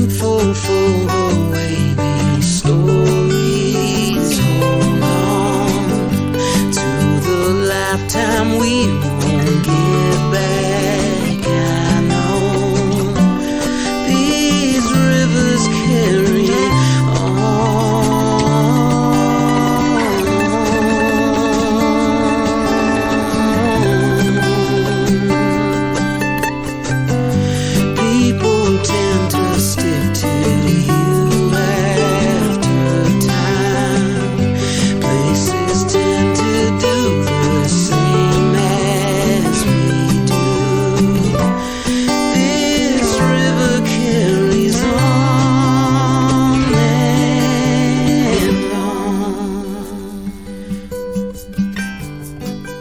thankful for the way these stories hold on to the lifetime we won't get back. I know these rivers carry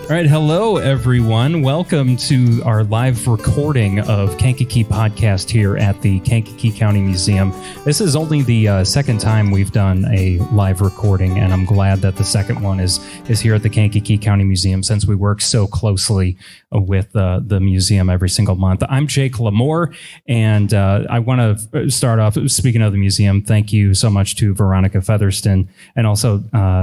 All right, hello everyone. Welcome to our live recording of Kankakee Podcast here at the Kankakee County Museum. This is only the second time we've done a live recording, and I'm glad that the second one is here at the Kankakee County Museum since we work so closely with the museum every single month. I'm Jake Lamore, and I want to start off, speaking of the museum, thank you so much to Veronica Featherston and also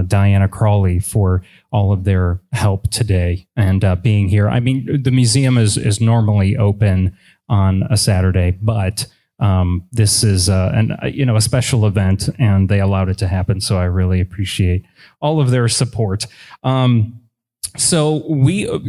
Diana Crawley for all of their help today and being here. I mean, the museum is normally open on a Saturday, but this is a special event, and they allowed it to happen. So I really appreciate all of their support. So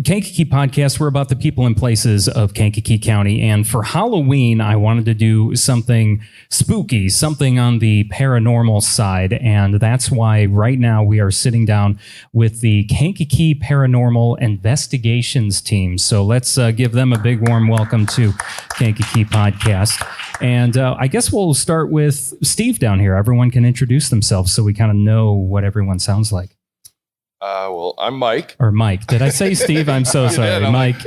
Kankakee Podcast, we're about the people and places of Kankakee County. And for Halloween, I wanted to do something spooky, something on the paranormal side. And that's why right now we are sitting down with the Kankakee Paranormal Investigations Team. So let's give them a big warm welcome to Kankakee Podcast. And I guess we'll start with Steve down here. Everyone can introduce themselves so we kind of know what everyone sounds like. Well, I'm Mike. Or Mike. Did I say Steve? I'm so sorry. Mike.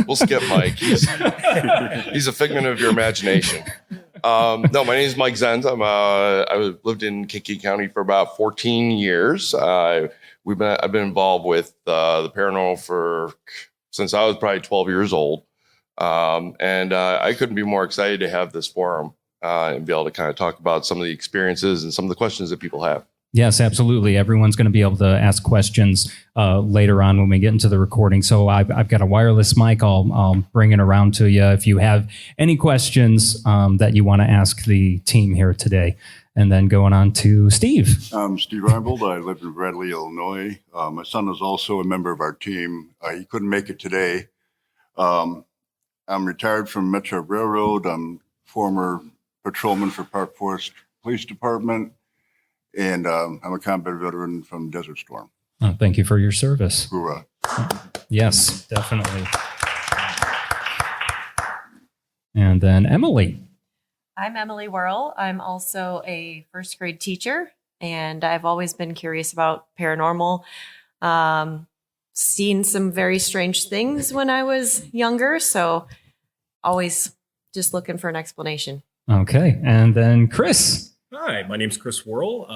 We'll skip Mike. He's a figment of your imagination. No, my name is Mike Zenz. I lived in Kankakee County for about 14 years. I've been involved with the paranormal since I was probably 12 years old. And I couldn't be more excited to have this forum and be able to kind of talk about some of the experiences and some of the questions that people have. Yes, absolutely. Everyone's going to be able to ask questions later on when we get into the recording. So I've got a wireless mic. I'll bring it around to you if you have any questions that you want to ask the team here today. And then going on to Steve. I'm Steve Arnold. I live in Bradley, Illinois. My son is also a member of our team. He couldn't make it today. I'm retired from Metro Railroad. I'm former patrolman for Park Forest Police Department. And I'm a combat veteran from Desert Storm. Oh, thank you for your service. Hoorah. Yes, definitely. And then Emily. I'm Emily Worrell. I'm also a first grade teacher, and I've always been curious about paranormal. Seen some very strange things when I was younger, so always just looking for an explanation. Okay, and then Chris. Hi, my name's Chris Worrell.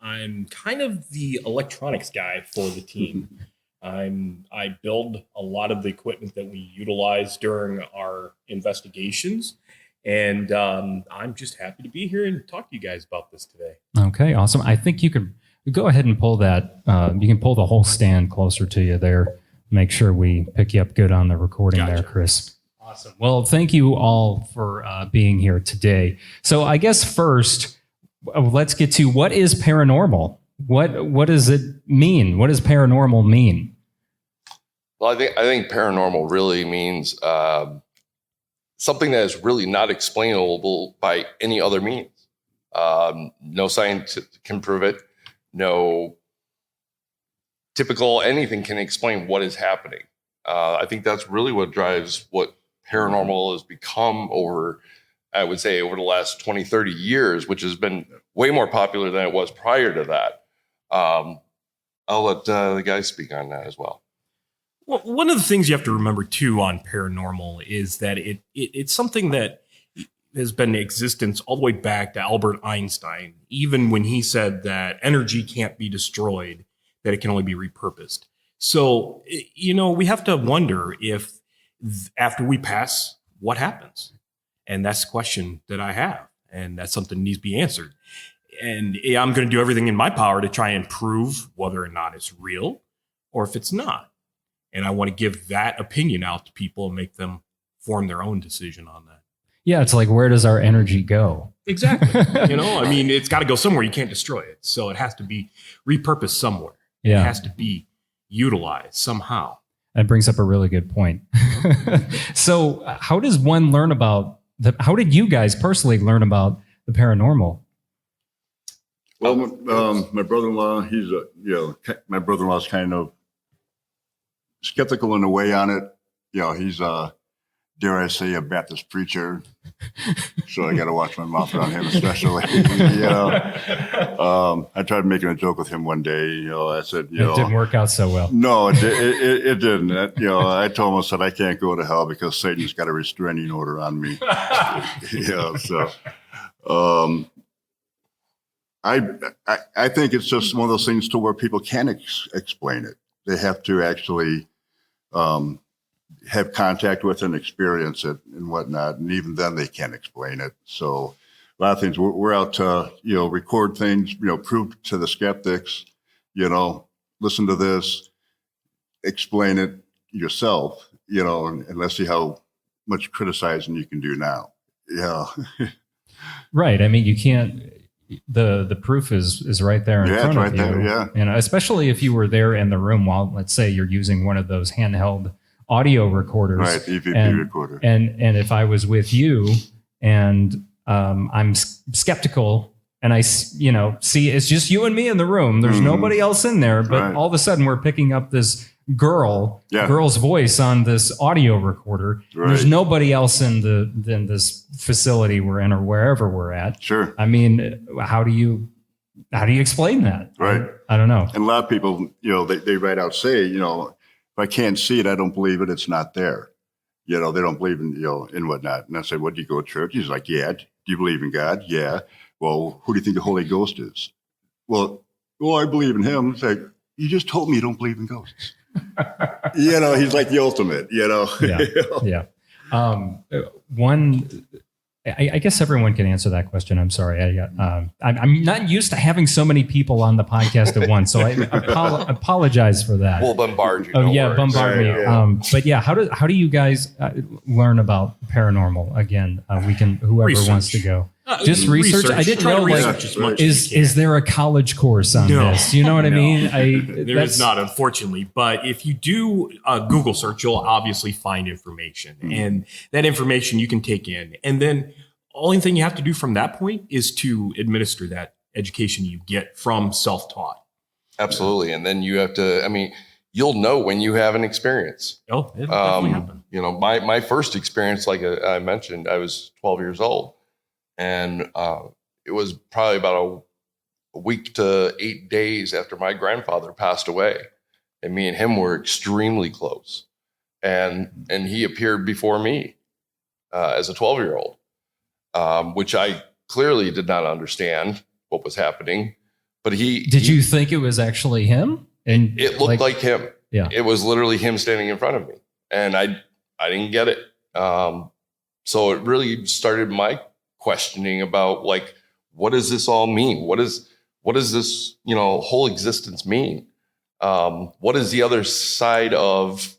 I'm kind of the electronics guy for the team. I build a lot of the equipment that we utilize during our investigations, and I'm just happy to be here and talk to you guys about this today. Okay, awesome. I think you could go ahead and pull that. You can pull the whole stand closer to you there. Make sure we pick you up good on the recording there, Chris. Awesome. Well, thank you all for being here today. So I guess first, let's get to what is paranormal. What does it mean? What does paranormal mean? Well, I think paranormal really means something that is really not explainable by any other means. No science can prove it. No typical anything can explain what is happening. I think that's really what drives what paranormal has become over the last 20, 30 years, which has been way more popular than it was prior to that. I'll let the guys speak on that as well. Well, one of the things you have to remember, too, on paranormal is that it's something that has been in existence all the way back to Albert Einstein, even when he said that energy can't be destroyed, that it can only be repurposed. So, we have to wonder if after we pass, what happens? And that's the question that I have. and that's something that needs to be answered. And I'm going to do everything in my power to try and prove whether or not it's real or if it's not. And I want to give that opinion out to people and make them form their own decision on that. Yeah, it's like, where does our energy go? Exactly. I mean, it's got to go somewhere. You can't destroy it. So it has to be repurposed somewhere. Yeah. It has to be utilized somehow. That brings up a really good point. So how does one learn about how did you guys personally learn about the paranormal? Well, my brother-in-law, my brother-in-law's kind of skeptical in a way on it. He's dare I say, a Baptist preacher. So I got to watch my mouth around him, especially. I tried making a joke with him one day. I said, it didn't work out so well. No, it didn't. I told him, I said, I can't go to hell because Satan's got a restraining order on me. I think it's just one of those things to where people can't explain it. They have to actually have contact with and experience it and whatnot. And even then they can't explain it. So a lot of things we're out to, record things, prove to the skeptics, listen to this, explain it yourself, and let's see how much criticizing you can do now. Yeah. Right. I mean, you can't, the proof is right there in front of you. There, yeah. Especially if you were there in the room while, let's say, you're using one of those handheld audio recorders, right? EVP recorder. And if I was with you and I'm skeptical and I see it's just you and me in the room, there's nobody else in there, but all of a sudden we're picking up this girl's voice on this audio recorder. Right. There's nobody else in this facility we're in or wherever we're at. Sure. I mean, how do you explain that? Right. I don't know. And a lot of people, they right out say, if I can't see it, I don't believe it. It's not there. They don't believe in, in whatnot. And I said, what, do you go to church? He's like, yeah. Do you believe in God? Yeah. Well, who do you think the Holy Ghost is? Well, I believe in him. It's like, you just told me you don't believe in ghosts. He's like the ultimate, Yeah. I guess everyone can answer that question. I'm sorry. I'm not used to having so many people on the podcast at once, so I apologize for that. We'll bombard you. Bombard me. Yeah. But yeah, how do you guys learn about paranormal? Again, we can whoever wants to go. Just research. I didn't know. Is there a college course on this? You know what I mean? There is not, unfortunately. But if you do a Google search, you'll obviously find information, and that information you can take in, and then only thing you have to do from that point is to administer that education you get from self-taught. Absolutely, and then you have to. I mean, you'll know when you have an experience. Oh, it definitely happened. My first experience, like I mentioned, I was 12 years old. And it was probably about a week to 8 days after my grandfather passed away. And me and him were extremely close. And he appeared before me as a 12-year-old, which I clearly did not understand what was happening. But Did you think it was actually him? And it looked like him. Yeah. It was literally him standing in front of me. And I didn't get it. So it really started my questioning about, like, what does this all mean? What does this, whole existence mean? What is the other side of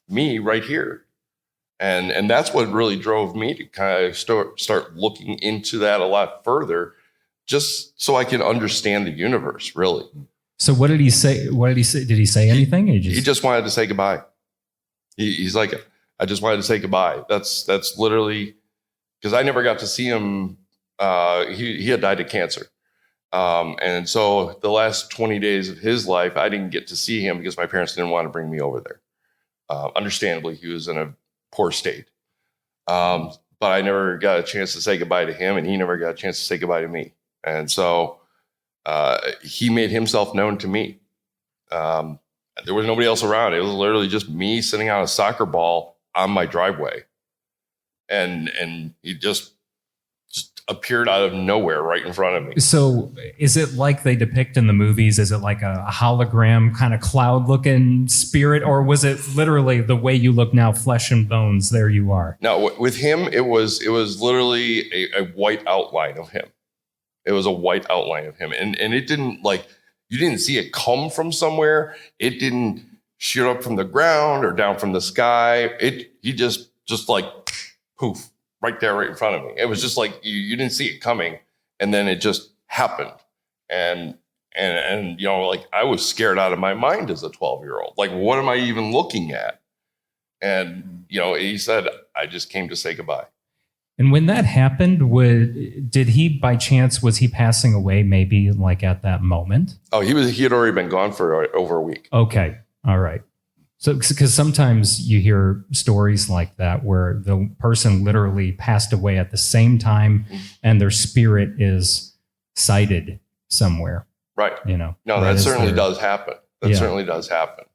me right here? And that's what really drove me to kind of start looking into that a lot further, just so I can understand the universe, really. So what did he say? Did he say anything? He just wanted to say goodbye. He's like, I just wanted to say goodbye. That's literally, because I never got to see him. He had died of cancer. And so the last 20 days of his life, I didn't get to see him because my parents didn't want to bring me over there. Understandably, he was in a poor state. But I never got a chance to say goodbye to him, and he never got a chance to say goodbye to me. And so he made himself known to me. There was nobody else around. It was literally just me sitting on a soccer ball on my driveway. And he just appeared out of nowhere right in front of me. So is it like they depict in the movies? Is it like a hologram kind of cloud looking spirit, or was it literally the way you look now, flesh and bones? There you are. No, with him, it was literally a white outline of him. It was a white outline of him. And it didn't you didn't see it come from somewhere. It didn't shoot up from the ground or down from the sky. He just like poof, right there, right in front of me. It was just like you didn't see it coming, and then it just happened. And I was scared out of my mind as a 12-year-old. Like, what am I even looking at? And he said, I just came to say goodbye. And when that happened, was he passing away maybe like at that moment? Oh, he had already been gone for over a week. Okay. All right. So, because sometimes you hear stories like that where the person literally passed away at the same time and their spirit is sighted somewhere. Right. No, that certainly does happen. That certainly does happen.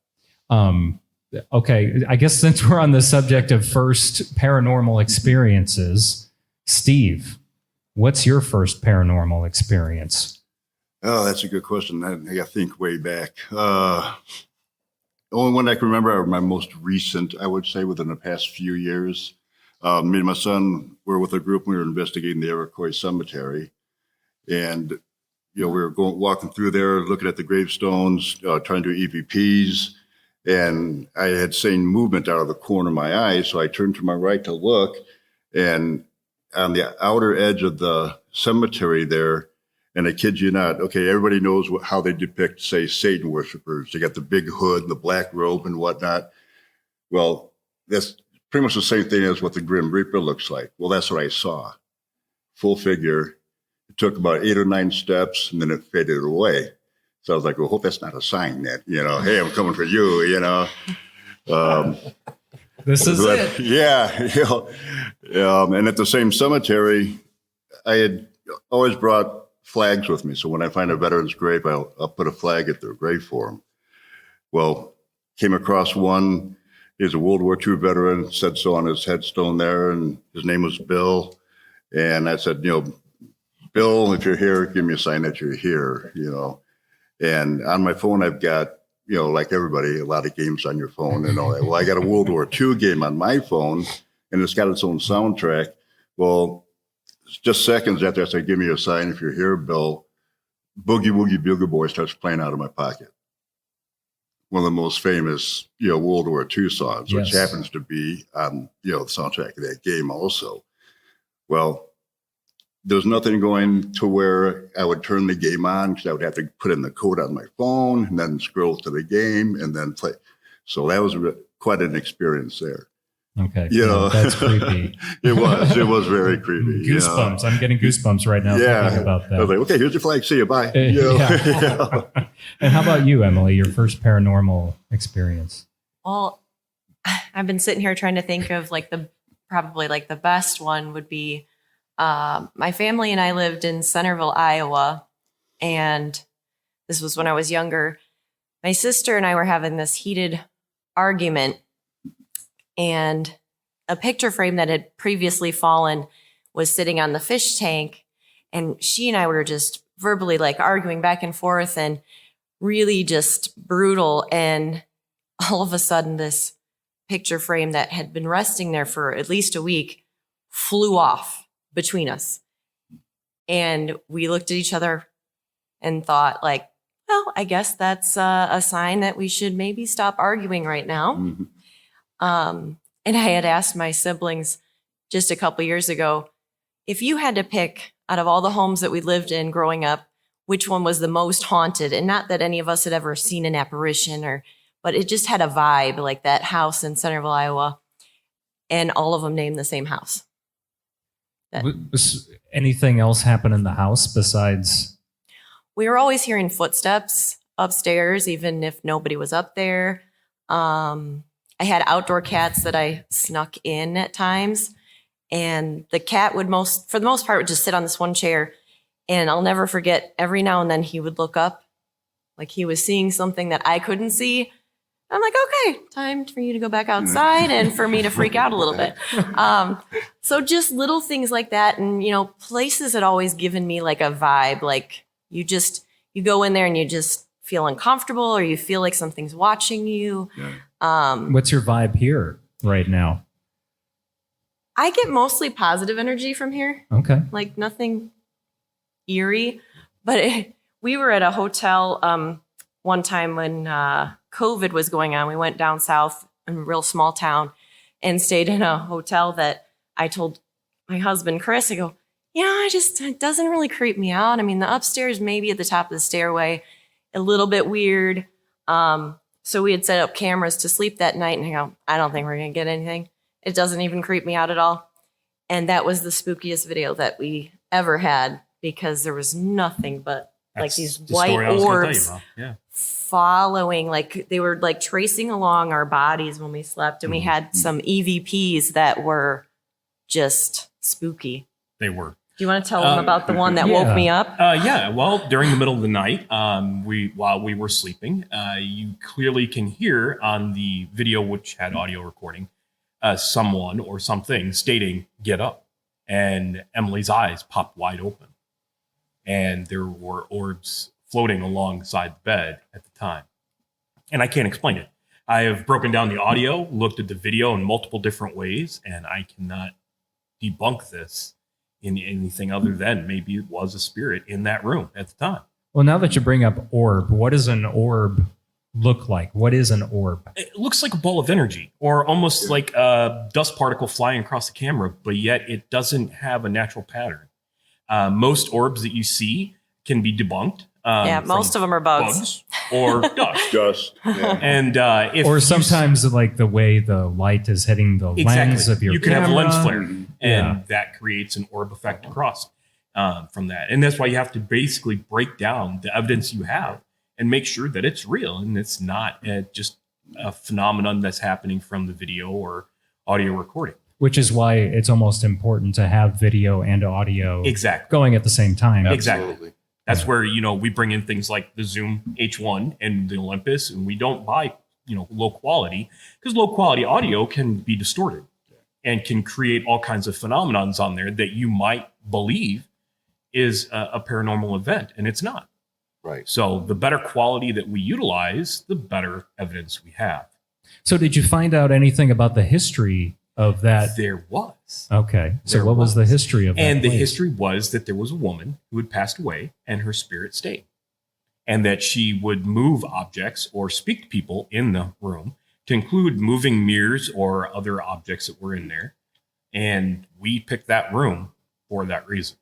Okay. I guess since we're on the subject of first paranormal experiences, Steve, what's your first paranormal experience? Oh, that's a good question. I think way back. The only one I can remember are my most recent, I would say, within the past few years. Me and my son were with a group. We were investigating the Iroquois Cemetery. And, we were walking through there, looking at the gravestones, trying to do EVPs. And I had seen movement out of the corner of my eye. So I turned to my right to look. And on the outer edge of the cemetery there, and I kid you not, okay, everybody knows how they depict, say, Satan worshipers. They got the big hood and the black robe and whatnot. Well, that's pretty much the same thing as what the Grim Reaper looks like. Well, that's what I saw. Full figure. It took about 8 or 9 steps, and then it faded away. So I was like, well, hope that's not a sign that, hey, I'm coming for you, This is it. Yeah. And at the same cemetery, I had always brought flags with me. So when I find a veteran's grave, I'll put a flag at their grave for them. Well, came across one. He's a World War II veteran, said so on his headstone there, and his name was Bill. And I said, Bill, if you're here, give me a sign that you're here, And on my phone, I've got, like everybody, a lot of games on your phone and all that. Well, I got a World War II game on my phone, and it's got its own soundtrack. Well, just seconds after I said, give me a sign if you're here, Bill, Boogie Woogie Bugle Boy starts playing out of my pocket. One of the most famous, World War II songs, which happens to be on, the soundtrack of that game also. Well, there's nothing going to where I would turn the game on because I would have to put in the code on my phone and then scroll to the game and then play. So that was quite an experience there. Okay. That's creepy. It was very creepy. Goosebumps. I'm getting goosebumps right now thinking about that. I was like, okay, here's your flag. See you. Bye. And how about you, Emily, your first paranormal experience? Well, I've been sitting here trying to think of probably the best one would be my family and I lived in Centerville, Iowa. And this was when I was younger. My sister and I were having this heated argument, and a picture frame that had previously fallen was sitting on the fish tank. And she and I were just verbally arguing back and forth and really just brutal. And all of a sudden, this picture frame that had been resting there for at least a week flew off between us. And we looked at each other and thought well, I guess that's a sign that we should maybe stop arguing right now. Mm-hmm. And I had asked my siblings just a couple years ago, if you had to pick out of all the homes that we lived in growing up, which one was the most haunted? And not that any of us had ever seen an apparition but it just had a vibe like that house in Centerville, Iowa. And all of them named the same house. Was anything else happen in the house besides? We were always hearing footsteps upstairs, even if nobody was up there. I had outdoor cats that I snuck in at times, and the cat would for the most part, would just sit on this one chair. And I'll never forget, every now and then he would look up like he was seeing something that I couldn't see. I'm like, okay, time for you to go back outside and for me to freak out a little bit. So just little things like that. And, places had always given me like a vibe. Like you go in there and you just feel uncomfortable or you feel like something's watching you. Yeah. What's your vibe here right now? I get mostly positive energy from here. Okay. Like nothing eerie, but we were at a hotel one time when COVID was going on. We went down south in a real small town and stayed in a hotel that I told my husband, Chris, I go, it doesn't really creep me out. I mean, the upstairs, maybe at the top of the stairway, a little bit weird. So we had set up cameras to sleep that night and I go, I don't think we're going to get anything. It doesn't even creep me out at all. And that was the spookiest video that we ever had because there was nothing but like these white orbs following, like they were like tracing along our bodies when we slept. And we had some EVPs that were just spooky. They were. Do you want to tell them about the one that woke me up? Well, during the middle of the night, while we were sleeping, you clearly can hear on the video, which had audio recording, someone or something stating, "Get up." And Emily's eyes popped wide open. And there were orbs floating alongside the bed at the time. And I can't explain it. I have broken down the audio, looked at the video in multiple different ways, and I cannot debunk this in anything other than maybe it was a spirit in that room at the time. Well, now that you bring up orb, what does an orb look like? What is an orb? It looks like a ball of energy or almost like a dust particle flying across the camera, but yet it doesn't have a natural pattern. Most orbs that you see can be debunked. Most of them are bugs or dust. Dust. Yeah. And or sometimes like the way the light is hitting the lens of your you can camera. have a lens flare, and that creates an orb effect across from that. And that's why you have to basically break down the evidence you have and make sure that it's real and it's not just a phenomenon that's happening from the video or audio recording. Which is why it's almost important to have video and audio going at the same time. Exactly. That's where, we bring in things like the Zoom H1 and the Olympus, and we don't buy, low quality because low quality audio can be distorted and can create all kinds of phenomenons on there that you might believe is a paranormal event, and it's not. Right. So the better quality that we utilize, the better evidence we have. So did you find out anything about the history of that? There was. Okay. So what was the history of that? And the place? history was that there was a woman who had passed away and her spirit stayed. And that she would move objects or speak to people in the room, to include moving mirrors or other objects that were in there. And we picked that room for that reason.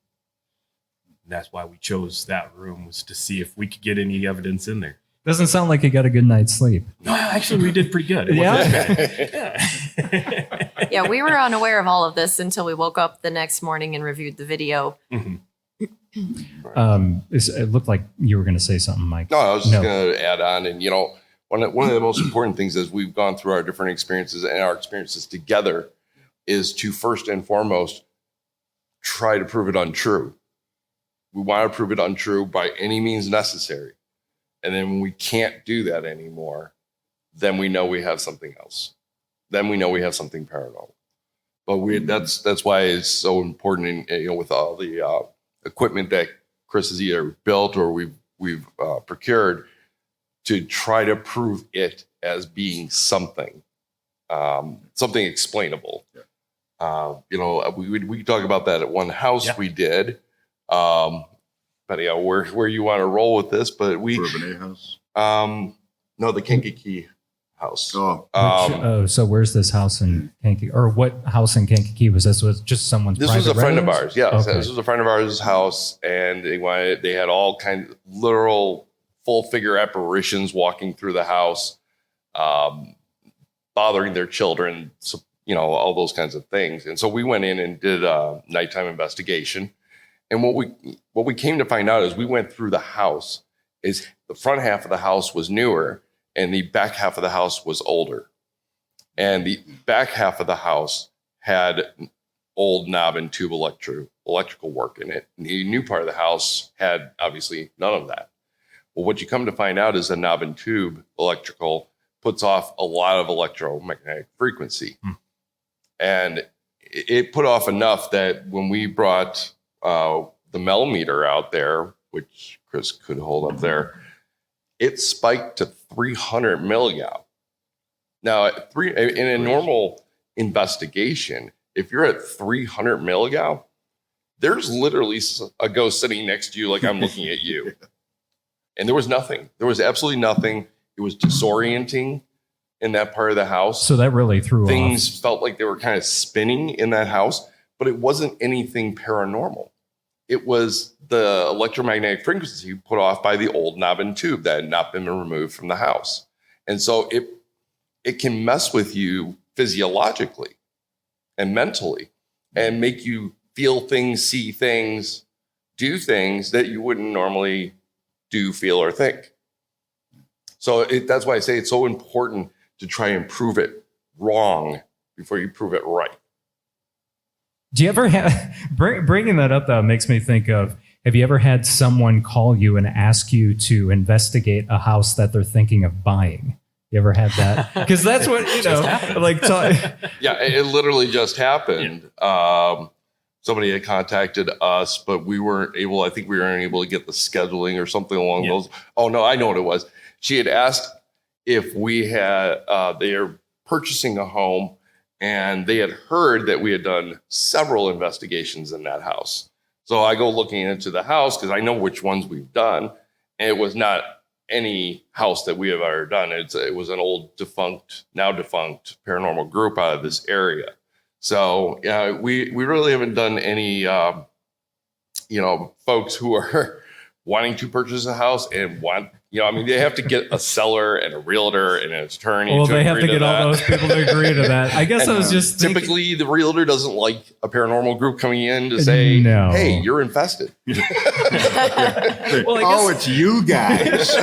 And that's why we chose that room, was to see if we could get any evidence in there. Doesn't sound like you got a good night's sleep. No, actually, we did pretty good. It wasn't bad. Yeah, we were unaware of all of this until we woke up the next morning and reviewed the video. Mm-hmm. It looked like you were going to say something, Mike. No, I was just going to add on. And, one of the most important things as we've gone through our different experiences and our experiences together is to first and foremost try to prove it untrue. We want to prove it untrue by any means necessary. And then when we can't do that anymore, then we know we have something else. Then we know we have something paranormal. But that's why it's so important, with all the equipment that Chris has either built or we've procured to try to prove it as being something explainable. Yeah. We talk about that at one house we did. But where you want to roll with this, but Bourbonnais house? No, the Kankakee house. Oh. So where's this house in Kankakee? Or what house in Kankakee was this? Was it just someone's This private was a friend of residence? ours. Yes, Okay. this was a friend of ours' house, and they had all kinds of literal full figure apparitions walking through the house, bothering their children, all those kinds of things. And so we went in and did a nighttime investigation. And what we came to find out as we went through the house is the front half of the house was newer and the back half of the house was older. And the back half of the house had old knob and tube electrical work in it. And the new part of the house had obviously none of that. Well, what you come to find out is the knob and tube electrical puts off a lot of electromagnetic frequency. And it put off enough that when we brought the Mel meter out there, which Chris could hold up there, it spiked to 300 milligal. Now, in a normal investigation, if you're at 300 milligal, there's literally a ghost sitting next to you like I'm looking at you. And there was nothing. There was absolutely nothing. It was disorienting in that part of the house. So that really threw things off. felt like they were kind of spinning in that house, but it wasn't anything paranormal. It was the electromagnetic frequency put off by the old knob and tube that had not been removed from the house. And so it can mess with you physiologically and mentally and make you feel things, see things, do things that you wouldn't normally do, feel, or think. So that's why I say it's so important to try and prove it wrong before you prove it right. Do you ever have, bringing that up though, makes me think of, have you ever had someone call you and ask you to investigate a house that they're thinking of buying? You ever had that? Because that's what, Yeah, it literally just happened. Yeah. Somebody had contacted us, but we weren't able, I think we weren't able to get the scheduling or something along those. Oh no, I know what it was. She had asked if we had, they are purchasing a home, and they had heard that we had done several investigations in that house. So I go looking into the house because I know which ones we've done. And it was not any house that we have ever done. It was an old now defunct paranormal group out of this area. So we really haven't done any, folks who are wanting to purchase a house and they have to get a seller and a realtor and an attorney. Well, they have to get all those people to agree to that. I guess I was just typically the realtor doesn't like a paranormal group coming in to say, no. Hey, you're infested. Well, it's you guys.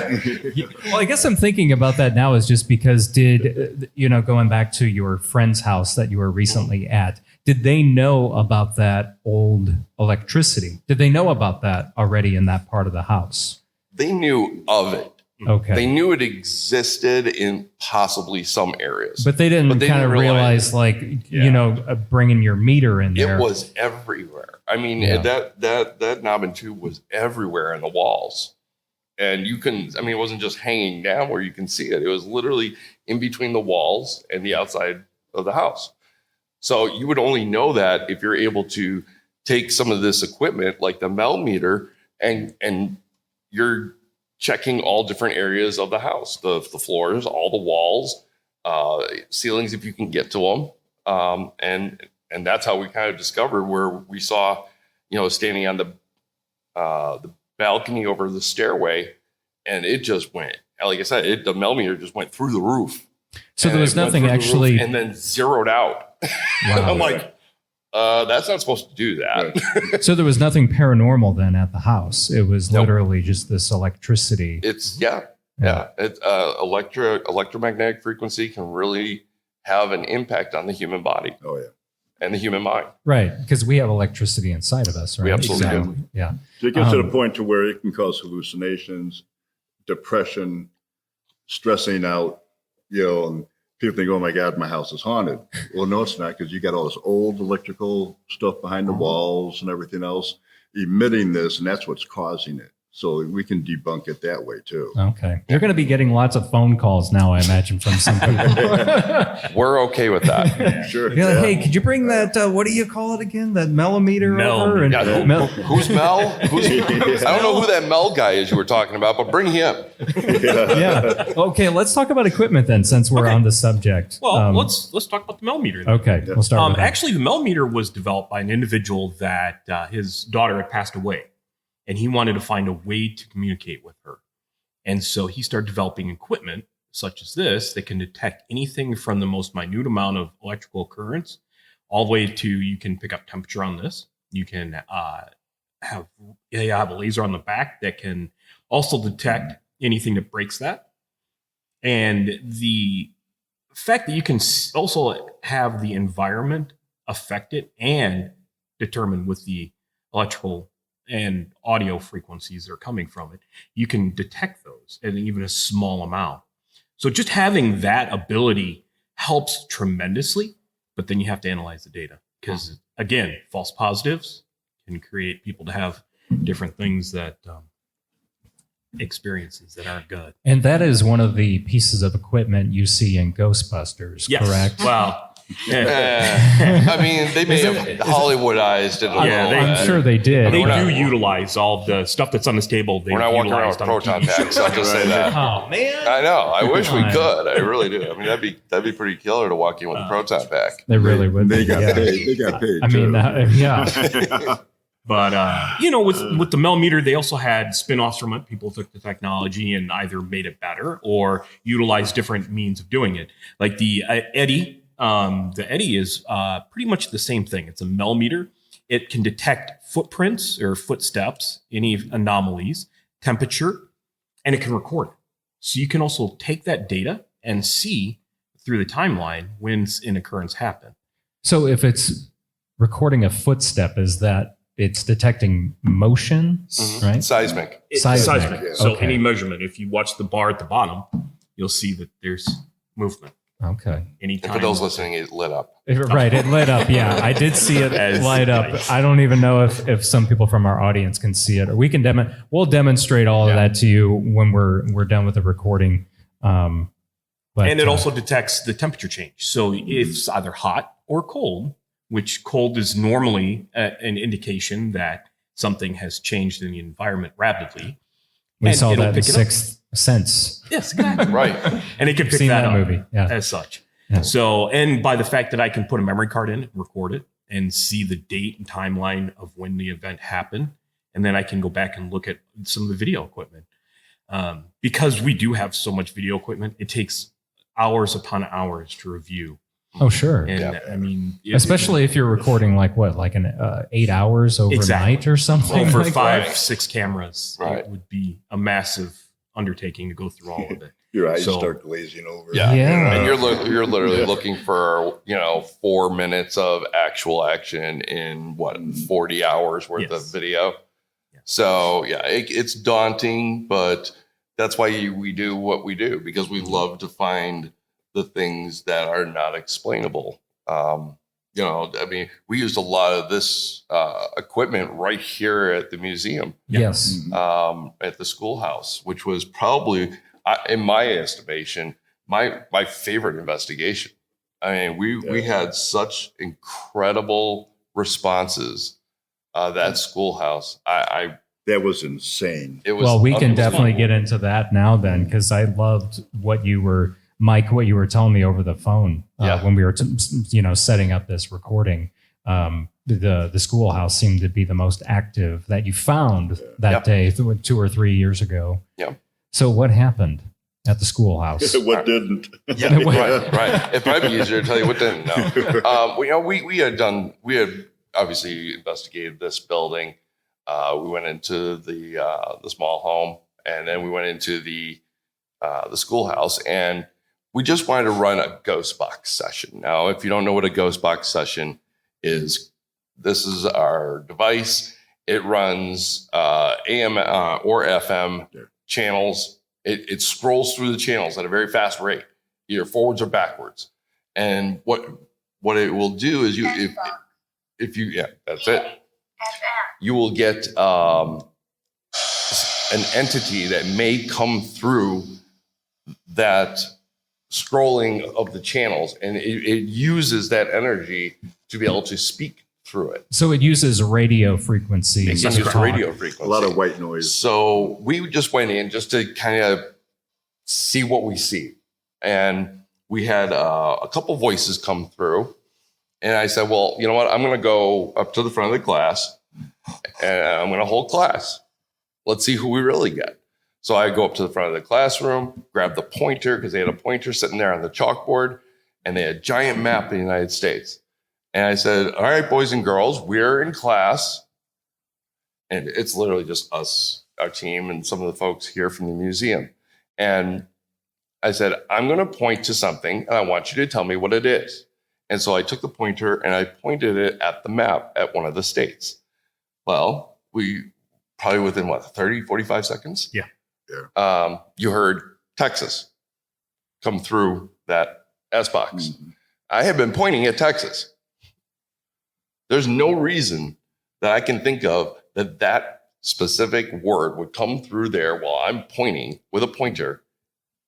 Well, I guess I'm thinking about that now is just because going back to your friend's house that you were recently at, did they know about that old electricity? Did they know about that already in that part of the house? They knew of it. Okay. They knew it existed in possibly some areas. But they didn't kind of realize bringing your meter in there. It was everywhere. I mean, that knob and tube was everywhere in the walls. And it wasn't just hanging down where you can see it. It was literally in between the walls and the outside of the house. So you would only know that if you're able to take some of this equipment like the Mel meter and you're checking all different areas of the house, the floors, all the walls, ceilings, if you can get to them. And that's how we kind of discovered where we saw, standing on the balcony over the stairway, and it just went, like I said, the Mel meter just went through the roof. So there was nothing actually. And then zeroed out. Wow. I'm like, that's not supposed to do that. So there was nothing paranormal then at the house. It was literally just this electricity. It's It's electromagnetic frequency can really have an impact on the human body. Oh yeah, and the human mind. Right, because we have electricity inside of us. Right. We absolutely do. Yeah. So it gets to the point to where it can cause hallucinations, depression, stressing out. And people think, "Oh my God, my house is haunted." Well, no, it's not, because you got all this old electrical stuff behind the walls and everything else emitting this, and that's what's causing it. So we can debunk it that way too. Okay. You're going to be getting lots of phone calls now, I imagine, from some people. We're okay with that. Sure. You're like, hey, could you bring that, what do you call it again? That mellometer over? And who's Mel? I don't know who that Mel guy is you were talking about, but bring him. Yeah. Okay, let's talk about equipment then, since we're on the subject. Well, let's talk about the Mel meter then. Okay, we'll start with that. Actually, the Mel meter was developed by an individual that his daughter had passed away. And he wanted to find a way to communicate with her. And so he started developing equipment such as this that can detect anything from the most minute amount of electrical currents all the way to, you can pick up temperature on this. You can have a laser on the back that can also detect anything that breaks that. And the fact that you can also have the environment affect it and determine with the electrical and audio frequencies that are coming from it, you can detect those in even a small amount. So just having that ability helps tremendously. but then you have to analyze the data because, again, false positives can create people to have different things that experiences that aren't good. And that is one of the pieces of equipment you see in Ghostbusters, correct? Wow. I mean, they may have Hollywoodized it a little I'm bit. sure they did. They do utilize all the stuff that's on this table. We're not walking around with proton packs. I'll just say that. Oh man, I know. I wish we could. I really do. I mean, that'd be pretty killer to walk in with a proton pack. they really would. They got yeah. paid. They got paid. I mean, too. But with the millimeter, they also had spin-offs from it. People took the technology and either made it better or utilized different means of doing it. Like the Eddy. The Eddy is pretty much the same thing. It's a millimeter. It can detect footprints or footsteps, any anomalies, temperature, and it can record it. So you can also take that data and see through the timeline when an occurrence happened. So if it's recording a footstep, is that it's detecting motion, right? Seismic. Seismic. Yeah. So Okay. any measurement, if you watch the bar at the bottom, you'll see that there's movement. Okay. And Anytime. for those listening, it lit up. Right, it lit up. Yeah, I did see it As light up. nice. I don't even know if some people from our audience can see it, or we can we'll demonstrate all of that to you when we're done with the recording. But, And it also detects the temperature change. So if it's either hot or cold, which cold is normally an indication that something has changed in the environment rapidly. we and saw it'll that in pick it up. Sixth Sense. Yes, exactly. Right. And it can pick Seen that that up movie, yeah. as such. Yeah. So, and by the fact that I can put a memory card in, record it, and see the date and timeline of when the event happened, and then I can go back and look at some of the video equipment. Because we do have so much video equipment, it takes hours upon hours to review. Oh, sure. And I mean, Especially if you're recording like 8 hours overnight Exactly. or something. over like 5-6 cameras, Right. it would be a massive undertaking to go through all of it. Your eyes So- start glazing over. Yeah. Yeah. And you're literally looking for 4 minutes of actual action in 40 hours worth Yes. of video. Yeah. So it's daunting, but that's why we do what we do, because we love to find the things that are not explainable. I mean, we used a lot of this equipment right here at the museum, Yes. at the schoolhouse, which was probably, in my estimation, my favorite investigation. I mean, we had such incredible responses. That schoolhouse, That was insane. it was. Well, we can unbelievable. definitely get into that now then, because I loved what you were telling me over the phone when we were, setting up this recording. The schoolhouse seemed to be the most active that you found that day 2 or 3 years ago. Yeah. So what happened at the schoolhouse? What didn't? Yeah, right. It'd probably be easier to tell you what didn't know. We had obviously investigated this building. We went into the small home, and then we went into the schoolhouse, and we just wanted to run a ghost box session. Now, if you don't know what a ghost box session is, this is our device. It runs AM or FM channels. It scrolls through the channels at a very fast rate, either forwards or backwards. And what it will do is if you that's it. You will get an entity that may come through that scrolling of the channels, and it uses that energy to be able to speak through it. So it uses radio frequency. It can use radio frequency. A lot of white noise. So we just went in just to kind of see what we see. And we had a couple voices come through. And I said, well, you know what? I'm going to go up to the front of the class and I'm going to hold class. Let's see who we really get. So I go up to the front of the classroom, grab the pointer, because they had a pointer sitting there on the chalkboard, and they had a giant map of the United States. And I said, all right, boys and girls, we're in class. And it's literally just us, our team, and some of the folks here from the museum. And I said, I'm going to point to something, and I want you to tell me what it is. And so I took the pointer and I pointed it at the map at one of the states. Well, we probably within 30, 45 seconds? Yeah. You heard Texas come through that S box. I have been pointing at Texas. There's no reason that I can think of that specific word would come through there while I'm pointing with a pointer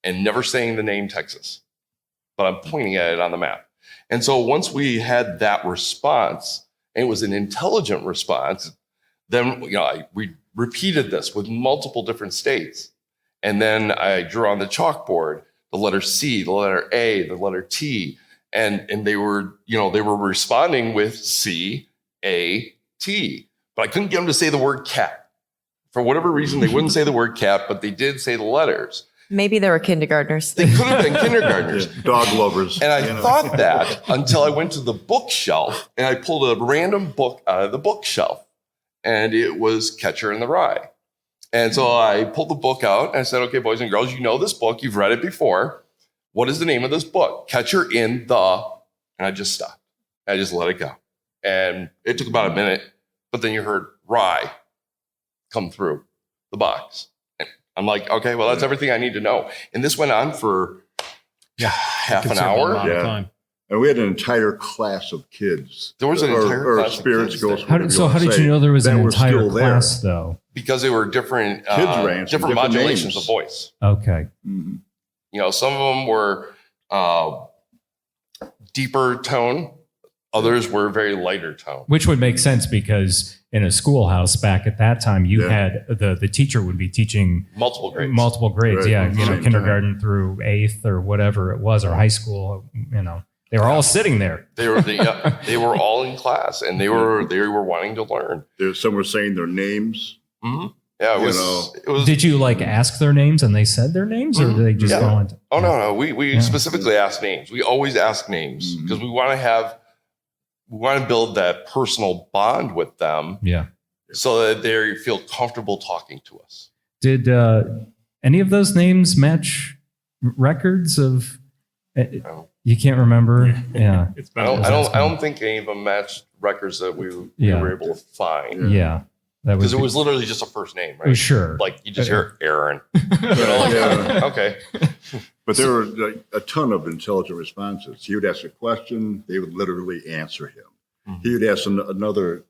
and never saying the name Texas, but I'm pointing at it on the map. And so once we had that response, and it was an intelligent response, then we repeated this with multiple different states. And then I drew on the chalkboard the letter C, the letter A, the letter T, and they were responding with C, A, T. But I couldn't get them to say the word cat. For whatever reason, they wouldn't say the word cat, but they did say the letters. Maybe they were kindergartners. They could have been kindergartners. Dog lovers. And I thought that until I went to the bookshelf and I pulled a random book out of the bookshelf, and it was Catcher in the Rye. And so I pulled the book out and I said, okay, boys and girls, you know this book. You've read it before. What is the name of this book? Catcher in the, and I just stopped. I just let it go. And it took about a minute, but then you heard rye come through the box. And I'm like, okay, well, that's everything I need to know. And this went on for half an hour. Yeah. And we had an entire class of kids. There was an entire class spirits, of kids. ghosts. How did you know there was an entire class, though? Because they were different different modulations of voice. Okay. Mm-hmm. Some of them were deeper tone. Others were very lighter tone. Which would make sense because in a schoolhouse back at that time, you had the teacher would be teaching multiple grades. Right. Kindergarten through 8th or whatever it was, or high school. They were all sitting there. They were all in class, and they were wanting to learn. Some were saying their names. Mm-hmm. Yeah, it was. Did you ask their names and they said their names, or did they just go into? Oh no, we specifically asked names. We always ask names because we want to build that personal bond with them. Yeah. So that they feel comfortable talking to us. Did any of those names match records of? No. You can't remember? Yeah. I don't think any of them matched records that we were able to find. Yeah. Because it was literally just a first name, right? Sure. Like you just hear Aaron. Okay. But there were a ton of intelligent responses. He would ask a question, they would literally answer him. Mm-hmm. He would ask another,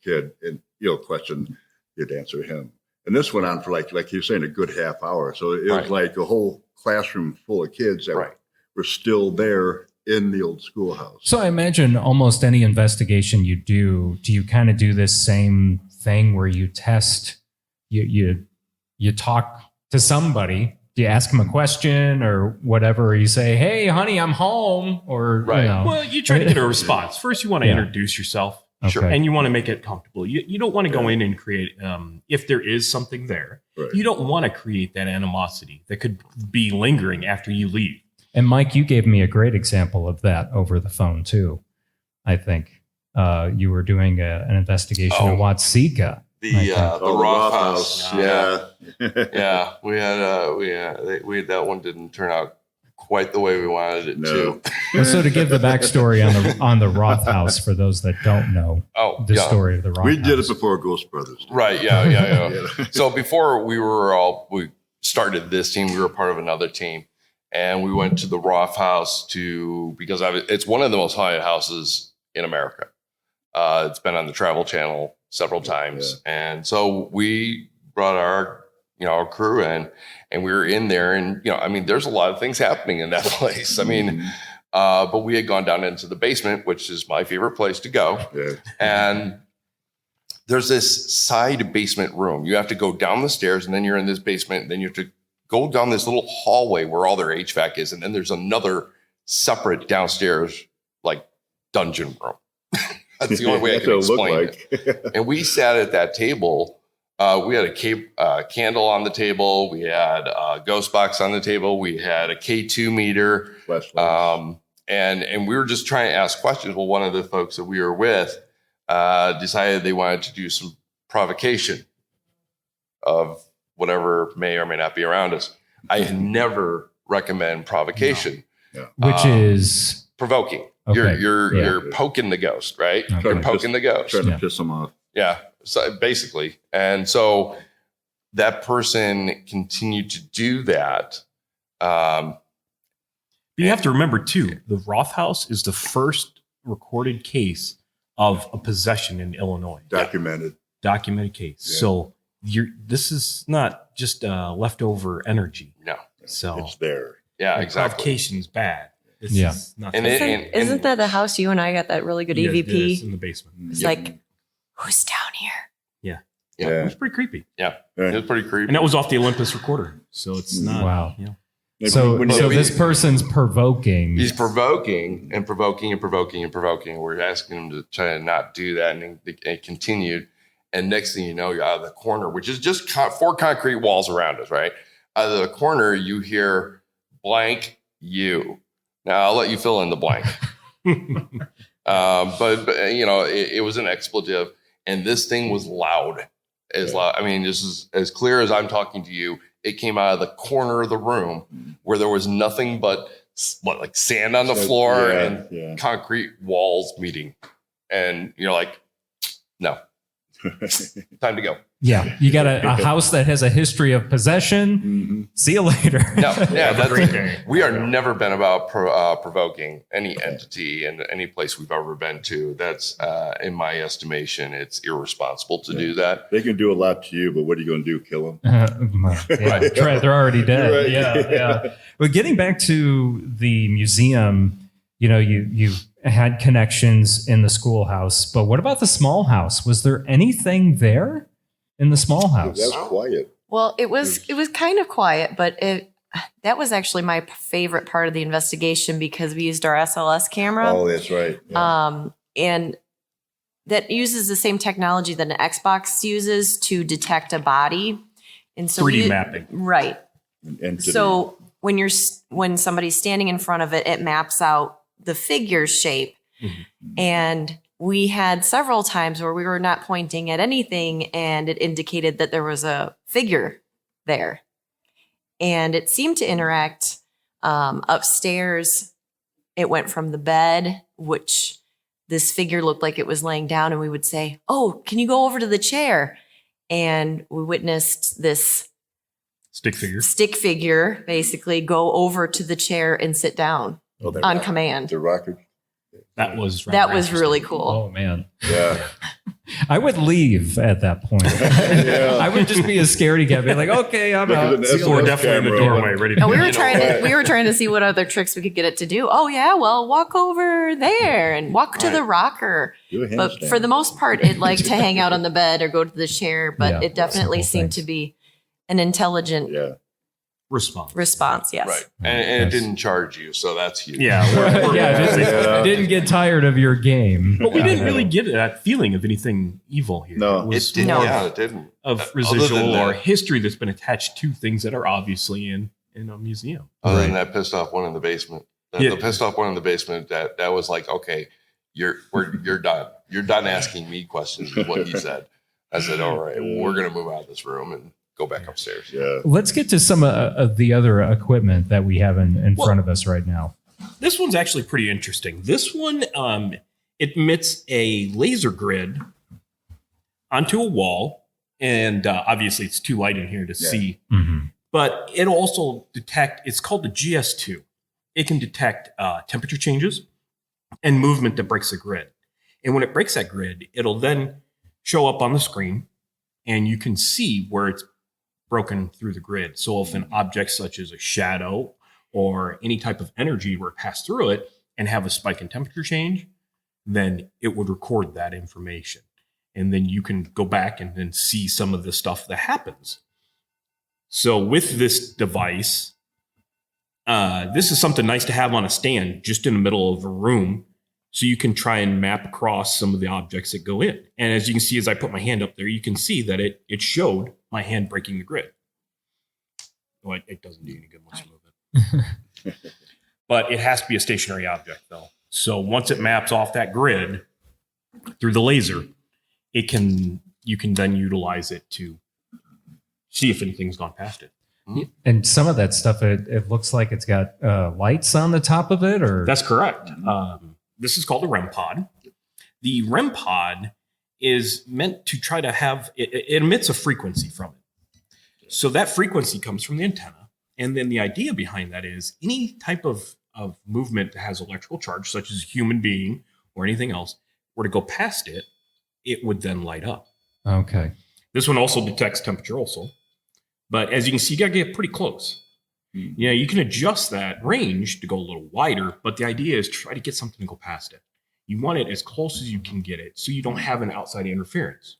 kid, and question, he'd answer him. And this went on for like you're saying, a good half hour. So it was like a whole classroom full of kids that were still there in the old schoolhouse. So I imagine almost any investigation you do you kind of do this same thing where you test, you talk to somebody, do you ask them a question or whatever, or you say, hey, honey, I'm home, or, Well, you try to get a response. First, you want to introduce yourself. Okay. And you want to make it comfortable. You don't want to go in and create, if there is something there, you don't want to create that animosity that could be lingering after you leave. And Mike, you gave me a great example of that over the phone too. I think you were doing an investigation in Watsika. The Roth House. Yeah. We had that one didn't turn out quite the way we wanted it to. Well, so to give the backstory on the Roth House for those that don't know the story of the Roth House. We did it before Ghost Brothers. Right. Yeah. So before we started this team, we were part of another team. And we went to the Roth House because it's one of the most haunted houses in America. It's been on the Travel Channel several times. Yeah. And so we brought our crew in, and we were in there, and, there's a lot of things happening in that place. But we had gone down into the basement, which is my favorite place to go. Yeah. And there's this side basement room. You have to go down the stairs, and then you're in this basement, and then you have to go down this little hallway where all their HVAC is. And then there's another separate downstairs, dungeon room. That's the only way I can explain it. And we sat at that table. We had a candle on the table. We had a ghost box on the table. We had a K2 meter. And we were just trying to ask questions. Well, one of the folks that we were with decided they wanted to do some provocation of whatever may or may not be around us. I never recommend provocation, which is provoking. Okay. You're poking the ghost, right? Okay. You're poking the ghost, trying to piss them off. Yeah, so basically. And so that person continued to do that. But you have to remember, too, the Roth House is the first recorded case of a possession in Illinois. Documented Case. Yeah. So this is not just leftover energy. No. So it's there. Yeah, the exactly. provocation's bad. This Yeah. is not And good. Isn't that the house you and I got that really good Yeah, EVP? it is in the basement. It's like, who's down here? Yeah. It was pretty creepy. Yeah. It was pretty creepy. And that was off the Olympus recorder. So it's not. Wow. You know, So When you- this person's provoking. He's provoking and provoking and provoking and provoking. We're asking him to try to not do that, and it continued. And next thing you know, you're out of the corner, which is just 4 concrete walls around us, right? Out of the corner, you hear blank you. Now I'll let you fill in the blank. But you know, it was an expletive, and this thing was loud. Loud. I mean, this is as clear as I'm talking to you. It came out of the corner of the room where there was nothing but like sand on the floor and concrete walls meeting. And you're like, no, time to go. Yeah, you got a house that has a history of possession. See you later. No, yeah, Have a great day. we are never been about provoking any entity in any place we've ever been to. That's, in my estimation, it's irresponsible to do that. They can do a lot to you, but what are you going to do? Kill them? They're already dead. Right. Yeah. But getting back to the museum, you know, you had connections in the schoolhouse, but what about the small house? Was there anything there in the small house? That was quiet. Well, it was kind of quiet, but that was actually my favorite part of the investigation because we used our SLS camera. Oh, that's right. Yeah. And that uses the same technology that an Xbox uses to detect a body. And so 3D mapping. Right. Entity. So when somebody's standing in front of it, it maps out the figure shape. Mm-hmm. And we had several times where we were not pointing at anything and it indicated that there was a figure there. And it seemed to interact upstairs. It went from the bed, which this figure looked like it was laying down, and we would say, "Oh, can you go over to the chair?" And we witnessed this stick figure basically go over to the chair and sit down on command. The rocket. That was really cool. Oh man. Yeah. I would leave at that point. Yeah. I would just be a scaredy cat, be like, okay, I'm out. See you We're later. definitely in the doorway, ready to No, we go. were trying to see what other tricks we could get it to do. Oh yeah, well, walk over there and walk to the rocker. Do a But handstand. for the most part, it liked to hang out on the bed or go to the chair. But Yeah, it definitely simple seemed things. to be an intelligent Response. Yes. Right. And it didn't charge you, so that's huge. Yeah. we're Yeah, didn't get tired of your game. But we didn't really get that feeling of anything evil here. No. It was It didn't. more Yeah, it didn't. of Other residual than or that- history that's been attached to things that are obviously in a museum. Other than Right. that pissed off one in the basement. Yeah. The pissed off one in the basement that was like, okay, you're done. You're done asking me questions, is what he said. I said, all right, well, we're gonna move out of this room and go back upstairs. Yeah. Let's get to some of the other equipment that we have in front of us right now. This one's actually pretty interesting. This one it emits a laser grid onto a wall, and obviously it's too light in here to see. Mm-hmm. But it also it's called the GS2. It can detect temperature changes and movement that breaks the grid. And when it breaks that grid, it'll then show up on the screen, and you can see where it's broken through the grid. So if an object such as a shadow or any type of energy were to pass through it and have a spike in temperature change, then it would record that information. And then you can go back and then see some of the stuff that happens. So with this device, this is something nice to have on a stand just in the middle of a room, so you can try and map across some of the objects that go in. And as you can see, as I put my hand up there, you can see that it showed my hand breaking the grid. Well, it doesn't do any good once you move it. But it has to be a stationary object, though. So once it maps off that grid through the laser, you can then utilize it to see if anything's gone past it. And some of that stuff, it looks like it's got lights on the top of it, or That's correct. This is called a REM pod. The REM pod is meant to try to have, it emits a frequency from it. So that frequency comes from the antenna. And then the idea behind that is any type of of movement that has electrical charge, such as a human being or anything else, were to go past it, it would then light up. Okay. This one also detects temperature also. But as you can see, you got to get pretty close. Yeah, you can adjust that range to go a little wider, but the idea is try to get something to go past it. You want it as close as you can get it so you don't have an outside interference.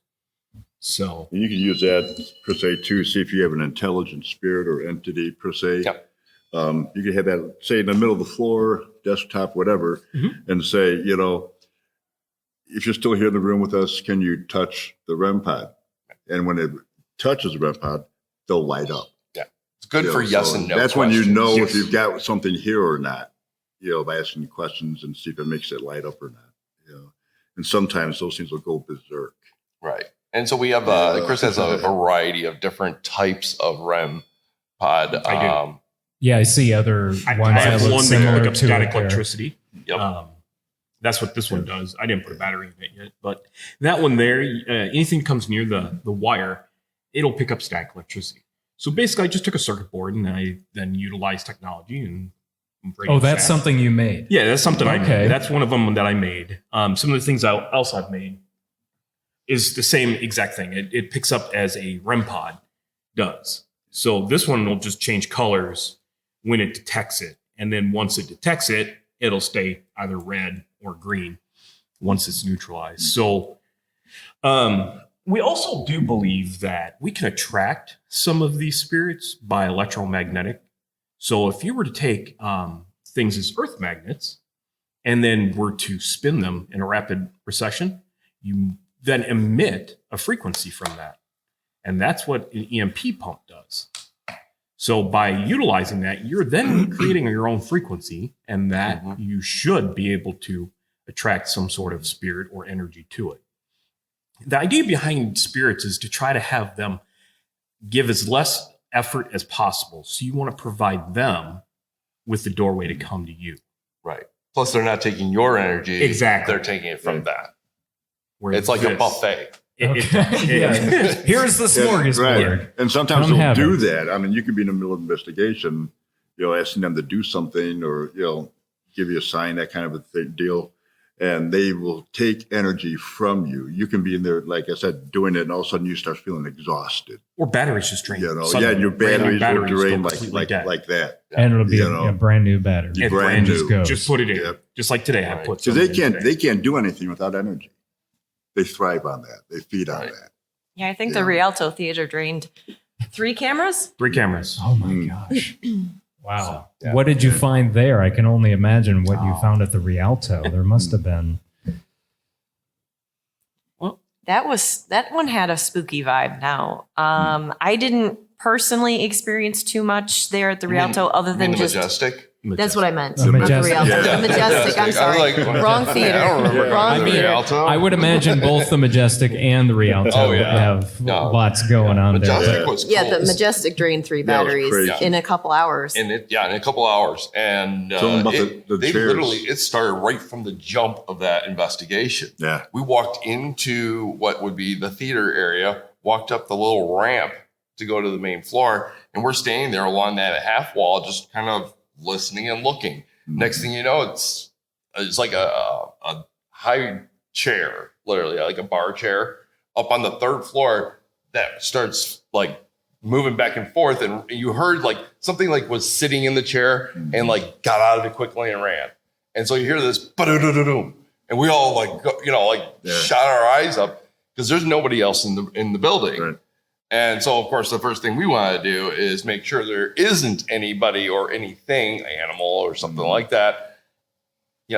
So And you can use that per se too, see if you have an intelligent spirit or entity per se. Yep. You can have that, say, in the middle of the floor, desktop, whatever, and say, if you're still here in the room with us, can you touch the REM pod? And when it touches the REM pod, they'll light up. Yeah. It's good for yes and no. That's questions. when you know Yes. if you've got something here or not, by asking questions and see if it makes it light up or not. And sometimes those things will go berserk. Right. And so we have, Chris has a variety of different types of REM pod. I do. Yeah, I see other ones I that have look one that similar can pick up to static it there. electricity. Yep. That's what this one does. I didn't put a battery in it yet, but that one there, anything comes near the wire, it'll pick up static electricity. So basically, I just took a circuit board and I then utilized technology and. Oh, that's something you made. Yeah, that's something I Okay. made. That's one of them that I made. Some of the things else I've made is the same exact thing. It picks up as a REM pod does. So this one will just change colors when it detects it. And then once it detects it, it'll stay either red or green once it's neutralized. So we also do believe that we can attract some of these spirits by electromagnetic. So if you were to take things as earth magnets and then were to spin them in a rapid recession, you then emit a frequency from that. And that's what an EMP pump does. So by utilizing that, you're then creating your own frequency, and that you should be able to attract some sort of spirit or energy to it. The idea behind spirits is to try to have them give as less effort as possible. So you want to provide them with the doorway to come to you. Right. Plus, they're not taking your energy. Exactly. They're taking it from that. Where It's like a this- buffet. Yeah. Here's the smorgasbord. Right. And sometimes Come they'll have do it. that. I mean, you could be in the middle of an investigation, asking them to do something or, give you a sign, that kind of a deal. And they will take energy from you. You can be in there, like I said, doing it, and all of a sudden you start feeling exhausted. Or batteries just drain. And Suddenly, your batteries will drain go like completely dead. that. And it'll be You a know. brand new battery. And brand brand new. new. Just put it in. Yep. Just like today, I Right. put So some they in today. can't do anything without energy. They thrive on that. They feed on Right. that. Yeah, I think Yeah. the Rialto Theater drained 3 cameras. 3 cameras. Oh my gosh. Wow. Yeah. What did you find there? I can only imagine what you found at the Rialto. There must have been. That one had a spooky vibe. Now, I didn't personally experience too much there at the Rialto, other You mean than the just. Majestic? That's what I meant. The Not Majestic. Rialto. Yeah. The Majestic. I'm I was sorry. like, Wrong theater. I don't remember Wrong the theater. Rialto. I would imagine both the Majestic and the Rialto Oh, yeah. have No. lots going on there. Majestic Yeah. was cool. Yeah, the Majestic drained 3 That was batteries crazy. in a couple hours. in a couple hours, and Tell them about the they chairs. literally it started right from the jump of that investigation. Yeah. We walked into what would be the theater area, walked up the little ramp to go to the main floor, and we're standing there along that half wall, just kind of listening and looking. Next thing you know, it's like a high chair, literally like a bar chair, up on the 3rd floor that starts like moving back and forth, and you heard like something like was sitting in the chair and like got out of it quickly and ran. And so you hear this ba-da-da-da-doom, and we all like shot our eyes up because there's nobody else in the building. Right. And so, of course, the first thing we want to do is make sure there isn't anybody or anything, animal or something like that.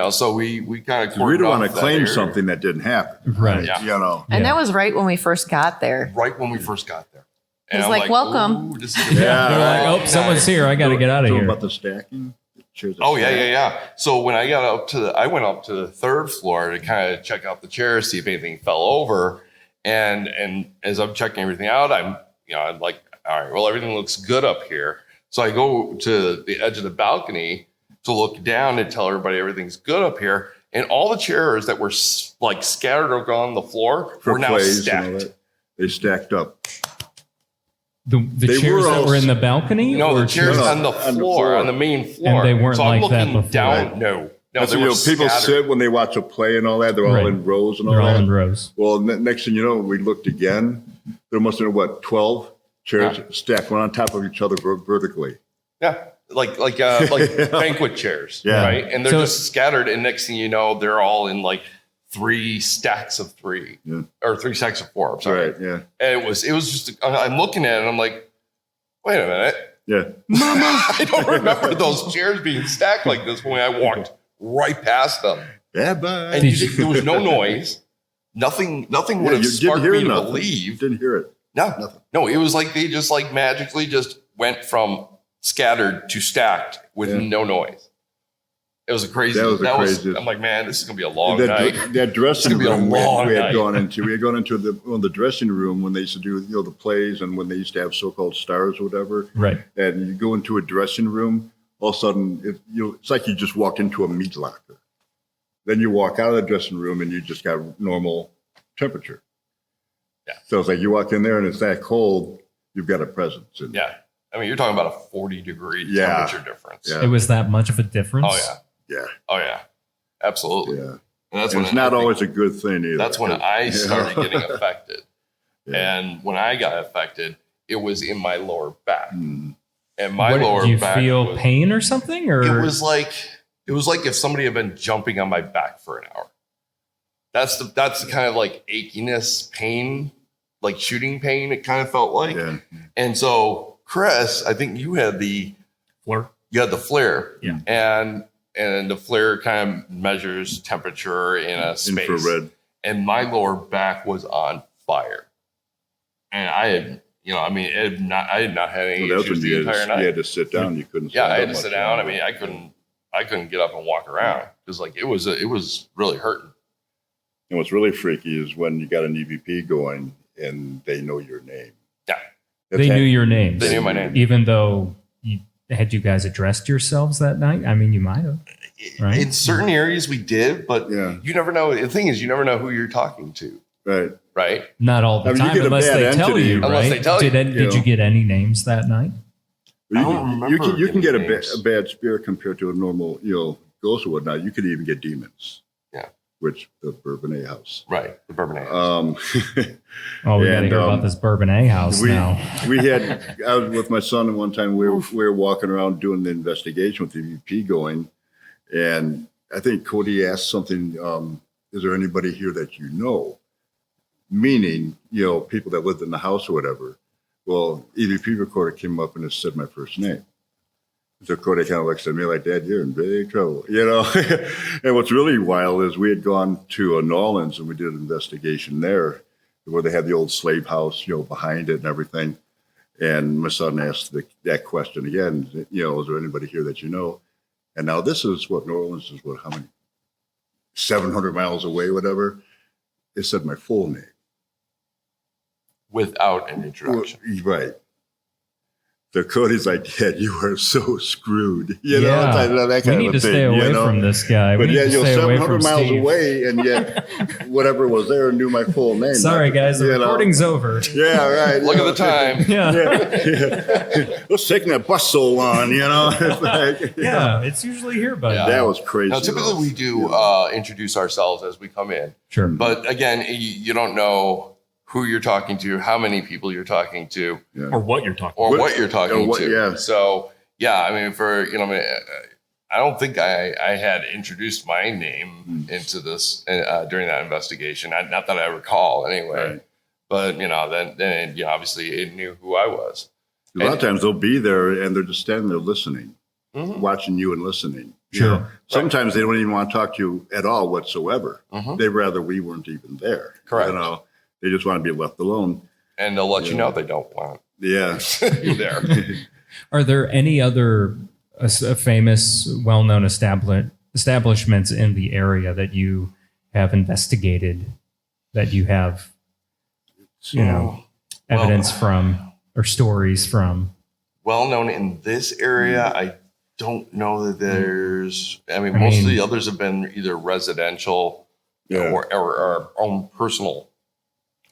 So we kind of We don't want to claim something that didn't happen. Right. Yeah. And that was right when we first got there. right when we first got there. He's I'm like, welcome. "Ooh, this is They're like, oh, someone's here. I got to get out of So here. about the stacking? Chairs that Oh yeah, stack? yeah. So when I went up to the 3rd floor to kind of check out the chairs, see if anything fell over. And as I'm checking everything out, I'm like, all right, well, everything looks good up here. So I go to the edge of the balcony to look down and tell everybody everything's good up here. And all the chairs that were like scattered on the floor For were now plays and all stacked. that. They stacked up. The They chairs were that all- were in the balcony? No, or the chairs No, on the floor, on the main floor. And they weren't so I'm like that looking before. down. No, That's they what, were people scattered. sit when they watch a play and all that. They're all Right. in rows and all They're all that. in rows. Well, next thing you know, we looked again. There must have been, 12 chairs stacked one on top of each other vertically. Yeah, like banquet chairs, Yeah. right? And they're So- just scattered. And next thing you know, they're all in like 3 stacks of 3 Yeah. or 3 stacks of 4. I'm sorry. Right, yeah. And it was just. I'm looking at it. and I'm like, wait a minute. Yeah. I don't remember those chairs being stacked like this when I walked right past them. Yeah, bye. And there was no noise. Nothing would have you didn't sparked hear me to nothing. believe. Didn't hear it. No, no, it was like they just like magically just went from scattered to stacked with no noise. It was a crazy. That was the craziest. I'm like, man, this is gonna be a long that, night. that dressing It's gonna be a room long we had night. gone into. We had gone into the dressing room when they used to do the plays and when they used to have so-called stars or whatever. Right. And you go into a dressing room, all of a sudden it's like you just walk into a meat locker. Then you walk out of the dressing room and you just got normal temperature. Yeah. So it's like you walk in there and it's that cold, you've got a presence. And Yeah, I mean, you're talking about a 40-degree Yeah. temperature difference. Yeah. It was that much of a difference? Oh yeah. Yeah. Oh yeah. Absolutely. Yeah. And that's And when it's not I think- always a good thing either. That's when I Yeah. started getting affected. Yeah. And when I got affected, it was in my lower back. Mm. And my What, lower do you back feel was, pain or something? Or it was like if somebody had been jumping on my back for an hour. That's the kind of like achiness, pain, like shooting pain, it kind of felt like. Yeah. And so, Chris, I think you had the Fleur. flare. Yeah. And the flare kind of measures temperature in a space. Infrared. And my lower back was on fire. And I had, I had not had any So that was issues when the entire night. you had to sit down. You couldn't. Yeah, stand I had up to much sit down. I longer. mean, I couldn't get up and walk around because like it was really hurting. And what's really freaky is when you got an EVP going and they know your name. Yeah. That's they knew hap- your names. They knew my name. Even though had you guys addressed yourselves that night? I mean, you might have. Right. In certain areas we did, but Yeah. you never know. The thing is, you never know who you're talking to, Right. right? Not all the I mean, you time, get a unless bad they tell entity. you, Unless right? they tell you, Did you you get any names that night? I don't remember You can get getting names. a bad spirit compared to a normal, ghost or whatnot. You could even get demons. Yeah. Which the Bourbonnais house. Right, the Bourbonnais. Um, Oh, we got to And, hear about this Bourbonnais house now. I was with my son, and one time we were walking around doing the investigation with the EVP going, and I think Cody asked something. Is there anybody here that you know? Meaning, people that lived in the house or whatever. Well, EVP recorder came up and it said my first name. So Cody kind of looks at me like, Dad, you're in big trouble, And what's really wild is we had gone to New Orleans and we did an investigation there where they had the old slave house, behind it and everything. And my son asked that question again, is there anybody here that you know? And now this is New Orleans is how many? 700 miles away, whatever. It said my full name. Without an introduction. Right. So Cody's like, Dad, you are so screwed. Yeah. That kind We need of to a thing, stay away from this guy. We But need yeah, to stay away 700 from miles Steve. away, and yet whatever was there knew my full name. Sorry, guys, the recording's over. Yeah, right. Look at the time. Yeah. Yeah. What's taking that bus so long, It's like, Yeah, it's usually here, buddy. Yeah. That was crazy. Now, typically though. we do introduce ourselves as we come in, Sure. but again, you don't know who you're talking to, how many people you're talking to, Or what you're talking or about. what you're talking to. Yeah. So yeah, I mean, I don't think I had introduced my name into this during that investigation. Not that I recall, anyway. Right. But then obviously it knew who I was. A lot of times they'll be there and they're just standing there listening, Mhm. watching you and listening. Sure. Sometimes they don't even want to talk to you at all whatsoever. Mhm. They'd rather we weren't even there. Correct. They just want to be left alone. And they'll let you know they don't want Yeah. you there. Are there any other famous, well-known establishments in the area that you have investigated that you have, evidence from or stories from? Well known in this area, I don't know that there's. I mean, I most of mean- the others have been either residential Yeah. or our own personal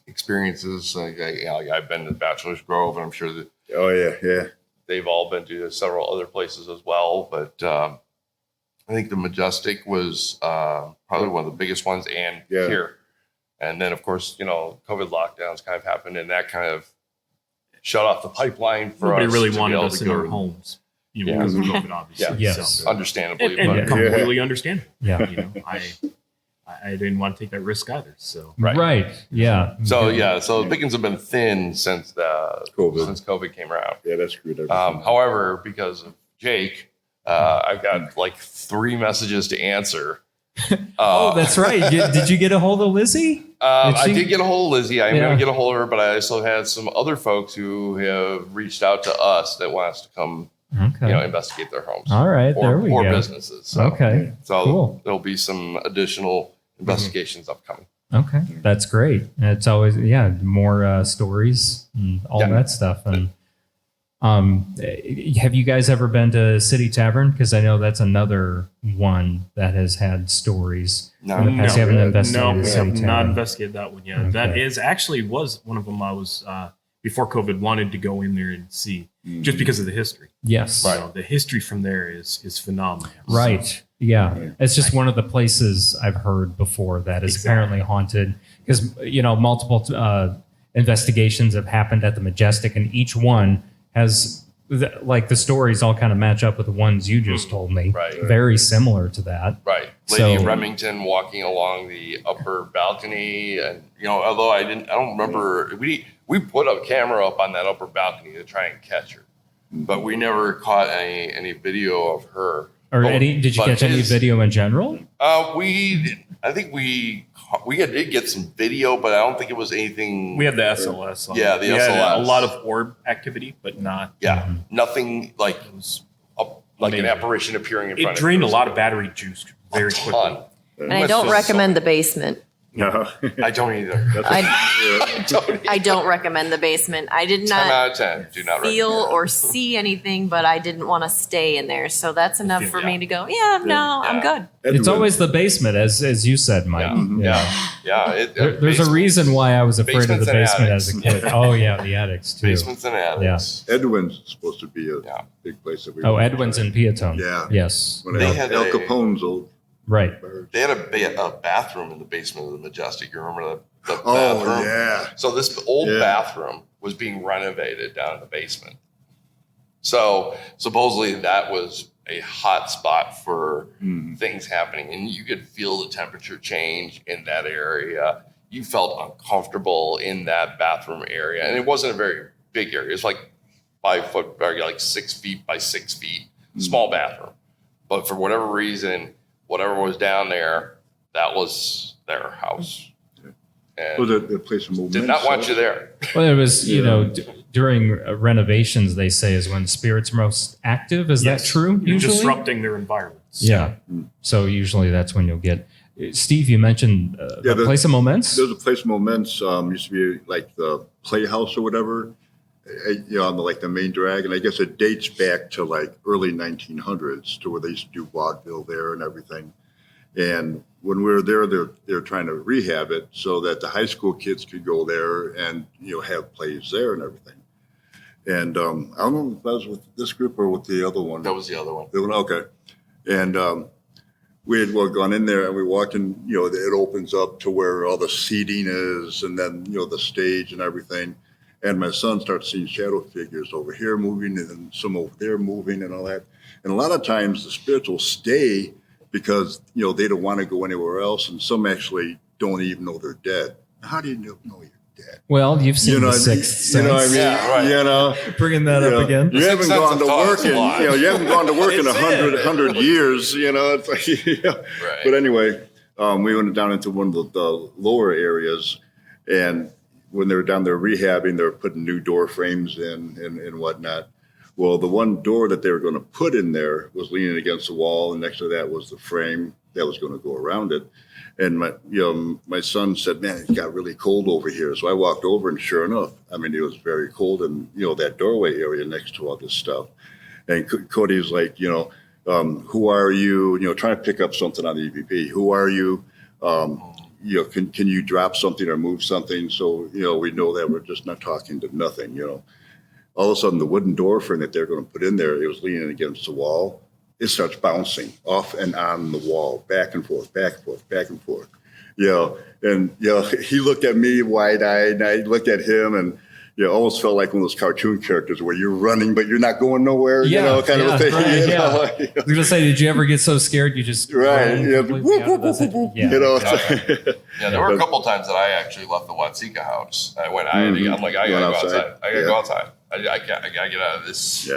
experiences. I've been to Bachelor's Grove, and I'm sure that Oh yeah. they've all been to several other places as well. But I think the Majestic was probably one of the biggest ones, and here. And then, of course, COVID lockdowns kind of happened, and that kind of shut off the pipeline for Nobody us. really to wanted be able us to in go our to- homes, because of COVID, obviously. Yes. So. Understandably, And but completely understandable. Yeah. I didn't want to take that risk either. So Right. Yeah. so the pickings have been thin since COVID came around. Yeah, that's screwed everything. However, because of Jake, I've got like 3 messages to answer. Oh, that's right. Did you get a hold of Lizzie? I did get a hold of Lizzie. I'm Yeah. going to get a hold of her, but I also had some other folks who have reached out to us that want us to come, Okay. investigate their homes. All right. or, There we or go. businesses. So, Okay. So Cool. there'll be some additional investigations upcoming. Okay. That's great. It's always, more stories and all that stuff. And have you guys ever been to City Tavern? Because I know that's another one that has had stories. No. In the past. You haven't investigated we City have not Tavern. investigated that one yet. Okay. That was one of them I was, before COVID, wanted to go in there and see, just because of the history. Yes. So the history from there is phenomenal. Right. So, Yeah. It's just one of the places I've heard before that is apparently haunted because, multiple investigations have happened at the Majestic, and each one has the stories all kind of match up with the ones you just told me. Right. Very similar to that. Right. Lady So- Remington walking along the upper balcony. And, although I don't remember, we put a camera up on that upper balcony to try and catch her, but we never caught any video of her. Or But- did you but catch any his- video in general? I think we did get some video, but I don't think it was anything. we had the SLS. Yeah, the we had SLS. a lot of orb activity, but not. Nothing like It was an amazing. apparition appearing in It front drained a of lot of battery juice very ton. quickly. And I don't recommend the basement. No. I don't either. I don't recommend the basement. I did 10 not out of 10. Do not feel recommend. or see anything, but I didn't want to stay in there. So that's enough for me to go, I'm good. It's always the basement, as you said, Mike. Yeah. There's a reason why I was afraid of the Basements and basement as a kid. Oh, yeah, the attics, too. Basements and attics. Edwin's supposed to be a big place that we Oh, went. Edwin's in Piatone. Yeah. Yes. When They Al had Capone's old Right. bar. They had a bathroom in the basement of the Majestic. You remember the Oh bathroom? yeah. So this old Yeah. bathroom was being renovated down in the basement. So supposedly that was a hot spot for things happening, and you could feel the temperature change in that area. You felt uncomfortable in that bathroom area, and it wasn't a very big area. It's like 5 foot, or like 6 feet by 6 feet, small bathroom. But for whatever reason, whatever was down there, that was their house. And Was it the place from Old did not want you there. Well, it was, during renovations, they say is when spirits are most active. Is that true? You're Usually? disrupting their environments. Yeah. So usually that's when you'll get. Steve, you mentioned Yeah, the place of moments. There's a place Moments used to be like the Playhouse or whatever, on the main drag, and I guess it dates back to like early 1900s to where they used to do vaudeville there and everything. And when we were there, they're trying to rehab it so that the high school kids could go there and have plays there and everything. And I don't know if that was with this group or with the other one. That was the other one. Okay. And we had gone in there and we walked in, it opens up to where all the seating is and then, the stage and everything. And my son starts seeing shadow figures over here moving and then some over there moving and all that. And a lot of times the spirits will stay because, they don't want to go anywhere else. And some actually don't even know they're dead. How do you know you're dead? Well, you've seen the Sixth Sense. You know what I mean? Yeah, right. Bringing that up again. You haven't Sixth gone Sense to of work thought in, is alive. you haven't gone to work in It's 100 years, it's like, Right. But anyway, we went down into one of the lower areas, and when they were down there rehabbing, they were putting new door frames in and whatnot. Well, the one door that they were going to put in there was leaning against the wall, and next to that was the frame that was going to go around it. And my son said, "Man, it got really cold over here." So I walked over, and sure enough, it was very cold in that doorway area next to all this stuff. And Cody's like, who are you? Trying to pick up something on the EVP. Who are you? can you drop something or move something? So, we know that we're just not talking to nothing, All of a sudden, the wooden door frame that they're going to put in there, it was leaning against the wall. It starts bouncing off and on the wall, back and forth, back and forth, back and forth. And he looked at me wide-eyed, and I looked at him, and almost felt like one of those cartoon characters where you're running, but you're not going nowhere, kind of a thing. Right, I was going to say, did you ever get so scared you just right? There were a couple times that I actually left the Watsika house. I'm like, I gotta go outside. I gotta go outside. I gotta get out of this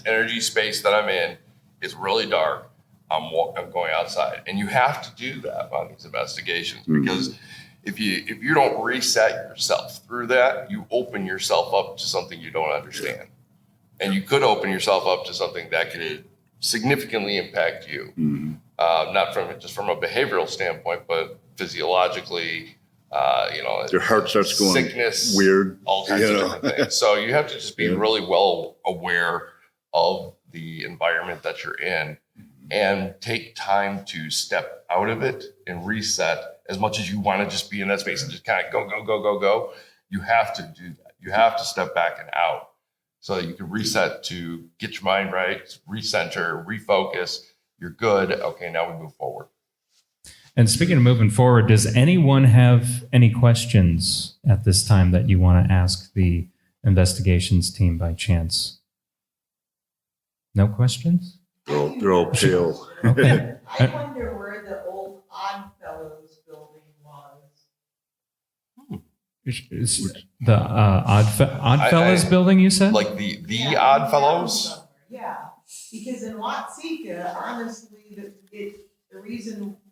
energy space that I'm in. It's really dark. I'm going outside, and you have to do that on these investigations because if you don't reset yourself through that, you open yourself up to something you don't understand, and you could open yourself up to something that could significantly impact you, not from a behavioral standpoint, but physiologically. Your heart starts going sickness, weird, all kinds of different things. So you have to just be really well aware of the environment that you're in and take time to step out of it and reset as much as you want to just be in that space and just kind of go. You have to do that. You have to step back and out so that you can reset to get your mind right, recenter, refocus. You're good. Okay, now we move forward. And speaking of moving forward, does anyone have any questions at this time that you want to ask the investigations team by chance? No questions? They're all pale. Okay. I wonder where the old Oddfellows building was. The Oddfellows building, you said? Like the Oddfellows? Yeah, because in Watsika, honestly,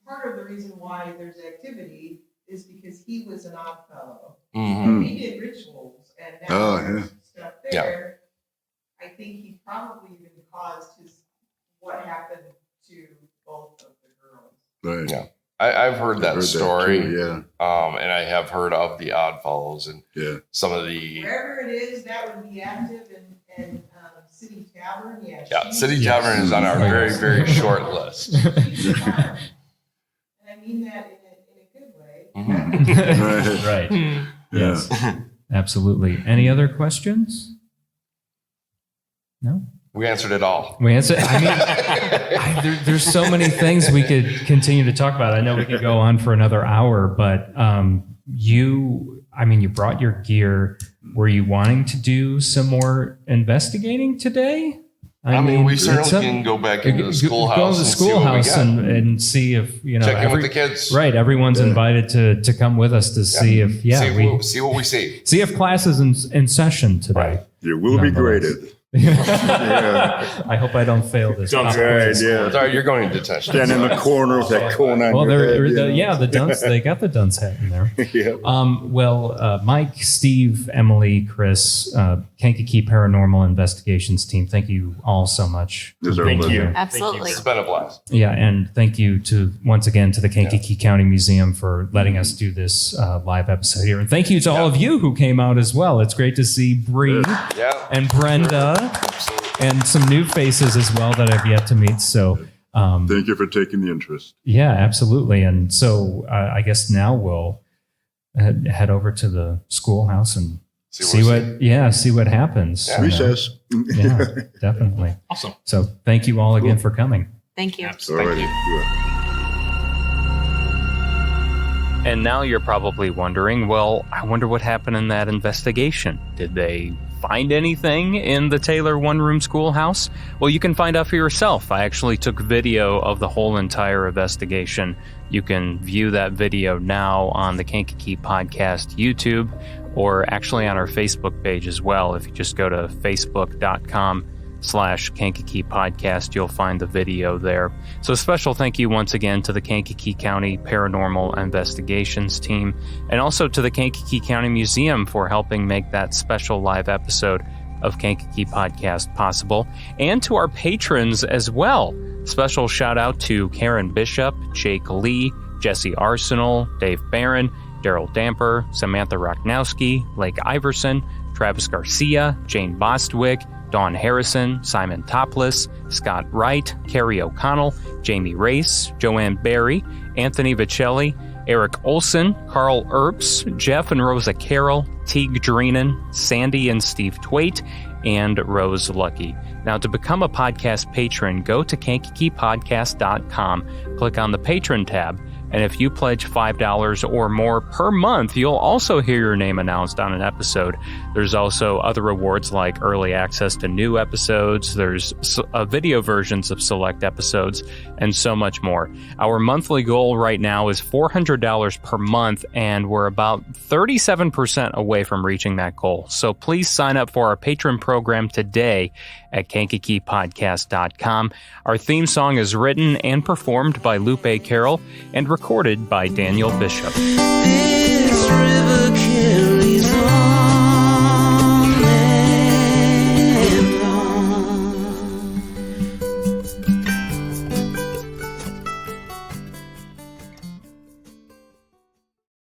part of the reason why there's activity is because he was an Oddfellow. And he did rituals, and now there's stuff there. I think he probably even caused what happened to both of the girls. Right. Yeah. I've heard that story. That too, and I have heard of the Oddfellows and some of the... Wherever it is, that would be active in City Tavern. Yeah, City Tavern is on our very, very short list. And I mean that in a good way. Right. Yes, absolutely. Any other questions? No? We answered it all. We answered. I mean, there's so many things we could continue to talk about. I know we could go on for another hour, but you brought your gear. Were you wanting to do some more investigating today? I mean, we certainly can go back into the schoolhouse. Go to the schoolhouse and see if check in with the kids. Right, everyone's invited to come with us to see if see what we see. See if class is in session today. Right. You will be graded. I hope I don't fail this. Sorry, you're going to detention. Stand in the corner with that cone on your head. The dunce. They got the dunce hat in there. Yeah. Mike, Steve, Emily, Chris, Kankakee Paranormal Investigations Team, thank you all so much. Thank you. Absolutely. It's been a blast. Yeah, and thank you once again to the Kankakee County Museum for letting us do this live episode here. And thank you to all of you who came out as well. It's great to see Bree and Brenda. Absolutely. And some new faces as well that I've yet to meet. So thank you for taking the interest. Yeah, absolutely. And so I guess now we'll head over to the schoolhouse and see what happens. Yeah. Recess. Yeah, definitely. Awesome. So thank you all again for coming. Thank you. Absolutely. Thank you. And now you're probably wondering, well, I wonder what happened in that investigation. Did they find anything in the Taylor one-room schoolhouse? Well, you can find out for yourself. I actually took video of the whole entire investigation. You can view that video now on the Kankakee Podcast YouTube, or actually on our Facebook page as well. If you just go to facebook.com/Kankakee Podcast, you'll find the video there. So a special thank you once again to the Kankakee County Paranormal Investigations Team, and also to the Kankakee County Museum for helping make that special live episode of Kankakee Podcast possible, and to our patrons as well. Special shout out to Karen Bishop, Jake Lee, Jesse Arsenal, Dave Barron, Daryl Damper, Samantha Rocknowski, Lake Iverson, Travis Garcia, Jane Bostwick, Dawn Harrison, Simon Topless, Scott Wright, Carrie O'Connell, Jamie Race, Joanne Barry, Anthony Vicelli, Eric Olson, Carl Earps, Jeff and Rosa Carroll, Teague Dreenan, Sandy and Steve Twait, and Rose Lucky. Now, to become a podcast patron, go to KankakeePodcast.com, click on the Patron tab, and if you pledge $5 or more per month, you'll also hear your name announced on an episode. There's also other rewards like early access to new episodes, there's video versions of select episodes, and so much more. Our monthly goal right now is $400 per month, and we're about 37% away from reaching that goal. So please sign up for our patron program today at KankakeePodcast.com. Our theme song is written and performed by Lupe Carroll and recorded by Daniel Bishop. This river carries